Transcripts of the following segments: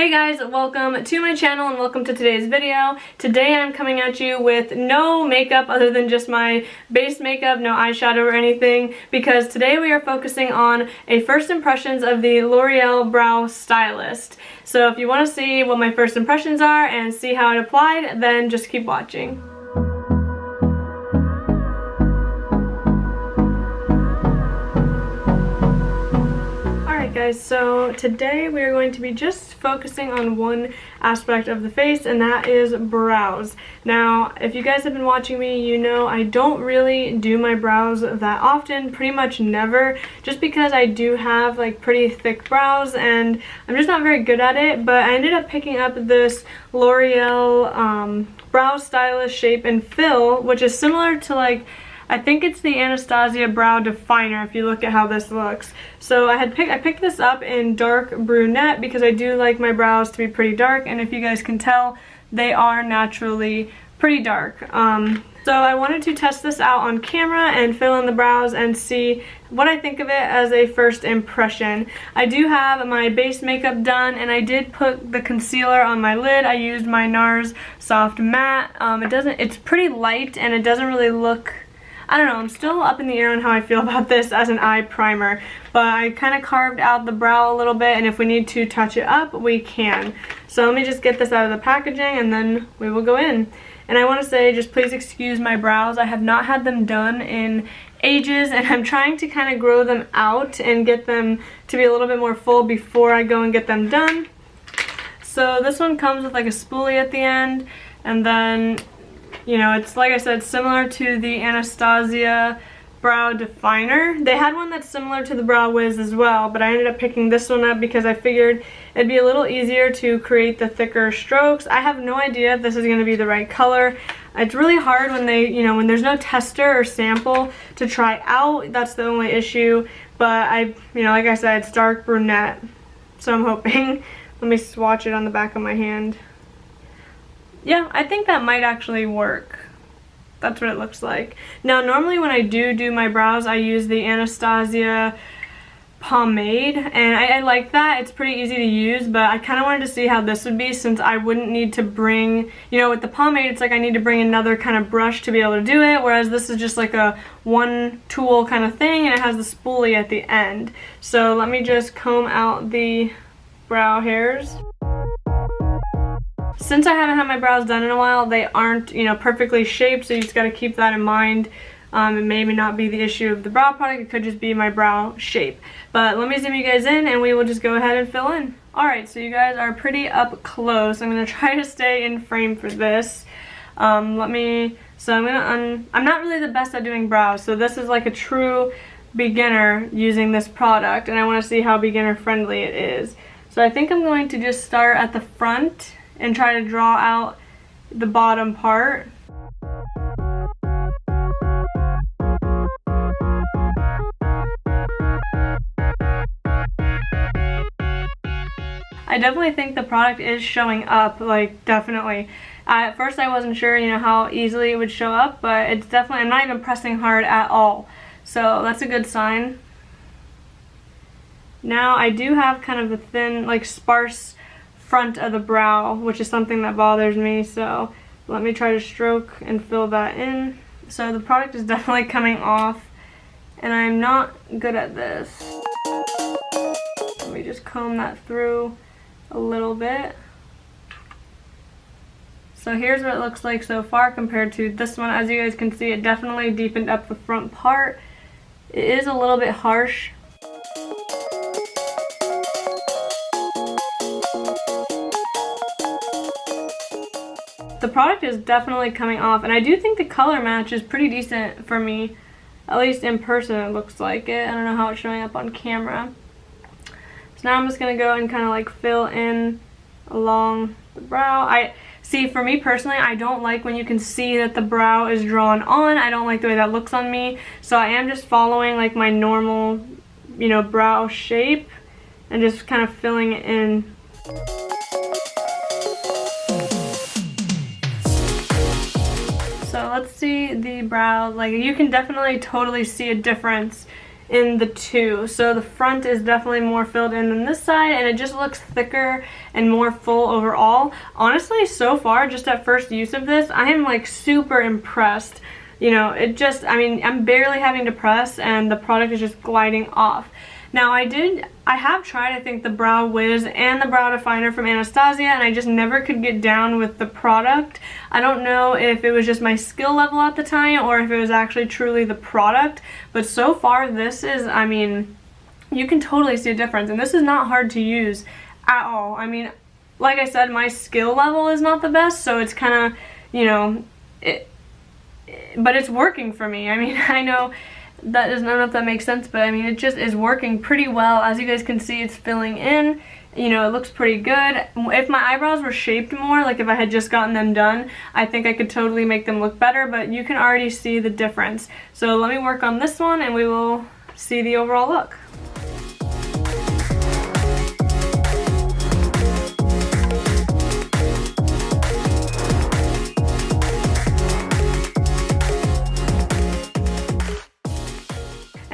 Hey guys, welcome to my channel and welcome to today's video. Today I'm coming at you with no makeup other than just my base makeup, no eyeshadow or anything, because today we are focusing on a first impressions of the L'Oreal Brow Stylist. So if you want to see what my first impressions are and see how it applied, then just keep watching. Guys, so today we are going to be just focusing on one aspect of the face, and that is brows. Now, if you guys have been watching me, you know I don't really do my brows that often, pretty much never, just because I do have like pretty thick brows and I'm just not very good at it. But I ended up picking up this L'Oreal Brow Stylist Shape and Fill, which is similar to like, I think it's the Anastasia Brow Definer if you look at how this looks. So I picked this up in dark brunette because I do like my brows to be pretty dark, and if you guys can tell, they are naturally pretty dark. So I wanted to test this out on camera and fill in the brows and see what I think of it as a first impression. I do have my base makeup done, and I did put the concealer on my lid. I used my NARS Soft Matte. It's pretty light and it doesn't really look, I don't know, I'm still up in the air on how I feel about this as an eye primer, but I kind of carved out the brow a little bit, and if we need to touch it up, we can. So let me just get this out of the packaging and then we will go in. And I want to say, just please excuse my brows. I have not had them done in ages, and I'm trying to kind of grow them out and get them to be a little bit more full before I go and get them done. So this one comes with like a spoolie at the end, and then, you know, it's like I said, similar to the Anastasia Brow Definer. They had one that's similar to the Brow Wiz as well, but I ended up picking this one up because I figured it'd be a little easier to create the thicker strokes. I have no idea if this is going to be the right color. It's really hard when when there's no tester or sample to try out. That's the only issue. But like I said, it's dark brunette, so I'm hoping. Let me swatch it on the back of my hand. Yeah, I think that might actually work. That's what it looks like. Now, normally when I do my brows, I use the Anastasia pomade, and I like that. It's pretty easy to use, but I kind of wanted to see how this would be, since I wouldn't need to bring, with the pomade, it's like I need to bring another kind of brush to be able to do it, whereas this is just like a one tool kind of thing, and it has the spoolie at the end. So let me just comb out the brow hairs. Since I haven't had my brows done in a while, they aren't, perfectly shaped, so you just got to keep that in mind. It may not be the issue of the brow product, it could just be my brow shape. But let me zoom you guys in and we will just go ahead and fill in. Alright, so you guys are pretty up close. I'm going to try to stay in frame for this. I'm not really the best at doing brows, so this is like a true beginner using this product, and I want to see how beginner friendly it is. So I think I'm going to just start at the front and try to draw out the bottom part. I definitely think the product is showing up, like, definitely. At first I wasn't sure, how easily it would show up, but it's definitely, I'm not even pressing hard at all. So that's a good sign. Now I do have kind of a thin, like, sparse front of the brow, which is something that bothers me, so let me try to stroke and fill that in. So the product is definitely coming off, and I'm not good at this. Let me just comb that through a little bit. So here's what it looks like so far compared to this one. As you guys can see, it definitely deepened up the front part. It is a little bit harsh. The product is definitely coming off, and I do think the color match is pretty decent for me. At least in person it looks like it. I don't know how it's showing up on camera. So now I'm just going to go and kind of like fill in along the brow. For me personally, I don't like when you can see that the brow is drawn on. I don't like the way that looks on me. So I am just following like my normal, brow shape and just kind of filling it in. So let's see the brow. Like, you can definitely totally see a difference in the two. So the front is definitely more filled in than this side, and it just looks thicker and more full overall. Honestly, so far, just at first use of this, I am like super impressed. You know, it just, I mean, I'm barely having to press and the product is just gliding off. Now I have tried, I think, the Brow Wiz and the Brow Definer from Anastasia, and I just never could get down with the product. I don't know if it was just my skill level at the time or if it was actually truly the product, but so far this is, I mean, you can totally see a difference, and this is not hard to use at all. I mean, like I said, my skill level is not the best, so it's kind of, you know, but it's working for me. I mean, I know that doesn't, I don't know if that makes sense, but I mean, it just is working pretty well. As you guys can see, it's filling in. You know, it looks pretty good. If my eyebrows were shaped more, like if I had just gotten them done, I think I could totally make them look better, but you can already see the difference. So let me work on this one and we will see the overall look.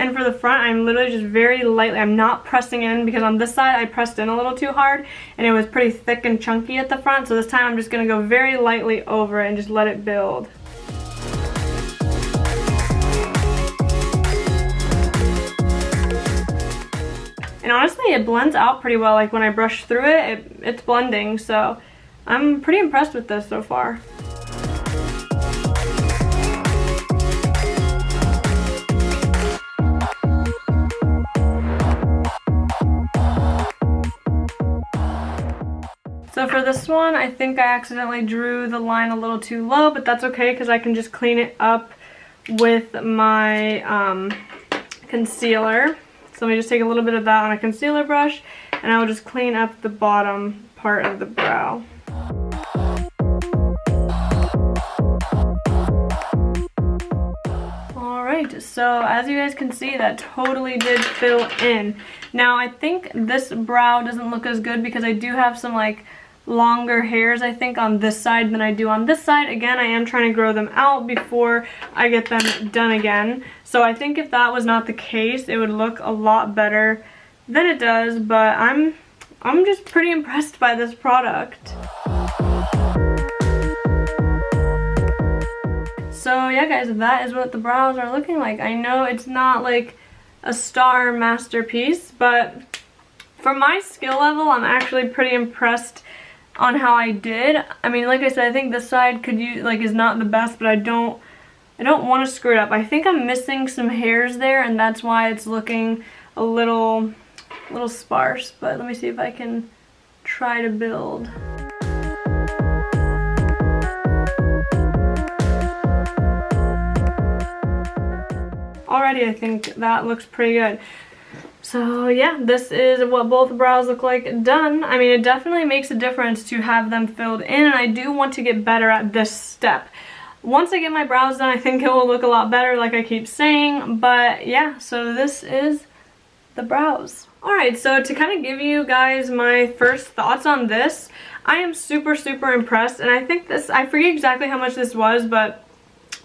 And for the front, I'm literally just very lightly, I'm not pressing in, because on this side I pressed in a little too hard and it was pretty thick and chunky at the front. So this time I'm just going to go very lightly over it and just let it build. And honestly, it blends out pretty well. Like when I brush through it, it's blending. So I'm pretty impressed with this so far. So for this one, I think I accidentally drew the line a little too low, but that's okay because I can just clean it up with my concealer. So let me just take a little bit of that on a concealer brush, and I will just clean up the bottom part of the brow. Alright, so as you guys can see, that totally did fill in. Now I think this brow doesn't look as good because I do have some like longer hairs, I think, on this side than I do on this side. Again, I am trying to grow them out before I get them done again. So I think if that was not the case, it would look a lot better than it does, but I'm just pretty impressed by this product. So yeah guys, that is what the brows are looking like. I know it's not like a star masterpiece, but for my skill level, I'm actually pretty impressed on how I did. I mean, like I said, I think this side could use, like, is not the best, but I don't want to screw it up. I think I'm missing some hairs there, and that's why it's looking a little sparse. But let me see if I can try to build. Already, I think that looks pretty good. So yeah, this is what both brows look like done. I mean, it definitely makes a difference to have them filled in, and I do want to get better at this step. Once I get my brows done, I think it will look a lot better, like I keep saying. But yeah, so this is the brows. Alright, so to kind of give you guys my first thoughts on this, I am super impressed, and I think this, I forget exactly how much this was, but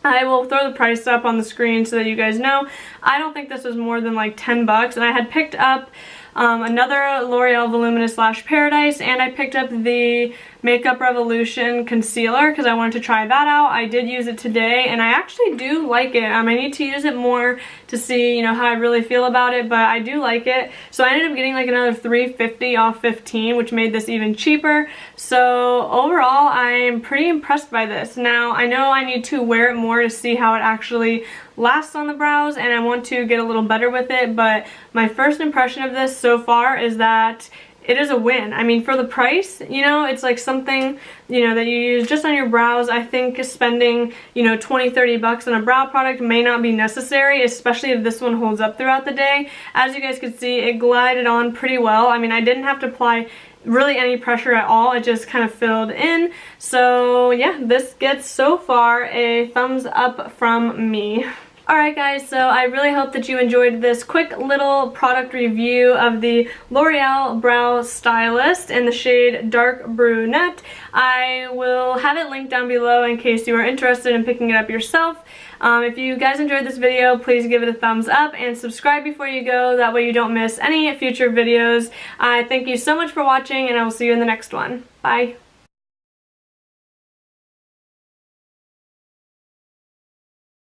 I will throw the price up on the screen so that you guys know. I don't think this was more than like 10 bucks, and I had picked up another L'Oreal Voluminous Lash Paradise, and I picked up the Makeup Revolution concealer because I wanted to try that out. I did use it today, and I actually do like it. I need to use it more to see, you know, how I really feel about it, but I do like it. So I ended up getting like another $3.50 off 15, which made this even cheaper. So overall, I am pretty impressed by this. Now, I know I need to wear it more to see how it actually lasts on the brows, and I want to get a little better with it, but my first impression of this so far is that it is a win. I mean, for the price, you know, it's like something, you know, that you use just on your brows. I think spending, you know, 20-30 bucks on a brow product may not be necessary, especially if this one holds up throughout the day. As you guys can see, it glided on pretty well. I mean, I didn't have to apply really any pressure at all. It just kind of filled in. So yeah, this gets so far a thumbs up from me. Alright guys, so I really hope that you enjoyed this quick little product review of the L'Oreal Brow Stylist in the shade Dark Brunette. I will have it linked down below in case you are interested in picking it up yourself. If you guys enjoyed this video, please give it a thumbs up and subscribe before you go, that way you don't miss any future videos. Thank you so much for watching, and I will see you in the next one. Bye!